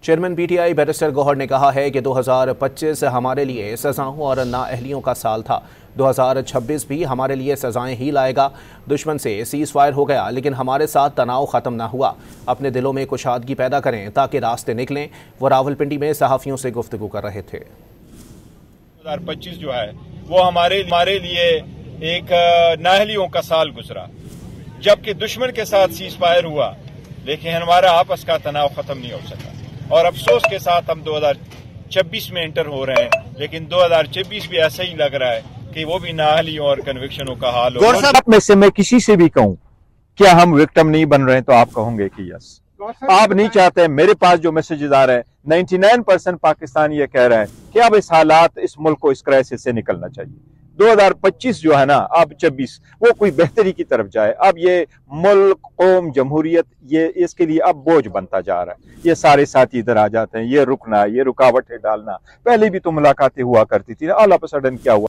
Chairman PTI barrister Gauhar ने कहा है कि 2025 हमारे लिए सजाओं और नाअहलियों का साल था। 2026 भी हमारे लिए सजाएं ही लाएगा। दुश्मन से सीज फायर हो गया, लेकिन हमारे साथ तनाव खत्म ना हुआ। अपने दिलों में कुशादगी पैदा करें ताकि रास्ते निकलें। वो रावलपिंडी में सहाफियों से गुफ्तगू कर रहे थे। 2025 जो है वो हमारे लिए एक नाअहलियों का साल गुजरा, जबकि दुश्मन के साथ सीज फायर हुआ, लेकिन हमारा आपस का तनाव खत्म नहीं हो सका। और अफसोस के साथ हम 2026 में एंटर हो रहे हैं, लेकिन 2026 भी ऐसा ही लग रहा है कि वो भी नाअहलियों और कन्विक्शनों का हाल हो। गौर साहब में से मैं किसी से भी कहूं क्या हम विक्टिम नहीं बन रहे हैं, तो आप कहोगे कि यस। आप नहीं चाहते। मेरे पास जो मैसेजेस आ रहे हैं, 99% पाकिस्तान ये कह रहा है कि अब इस हालात, इस मुल्क को इस क्राइसिस से निकलना चाहिए। 2025 जो है ना, अब 26 वो कोई बेहतरी की तरफ जाए। अब ये मुल्क, कौम, जमहूरियत, ये इसके लिए अब बोझ बनता जा रहा है। ये सारे साथी इधर आ जाते हैं, ये रुकना, ये रुकावटें डालना। पहले भी तो मुलाकातें हुआ करती थी, ऑल ऑफ अ सडन क्या हुआ।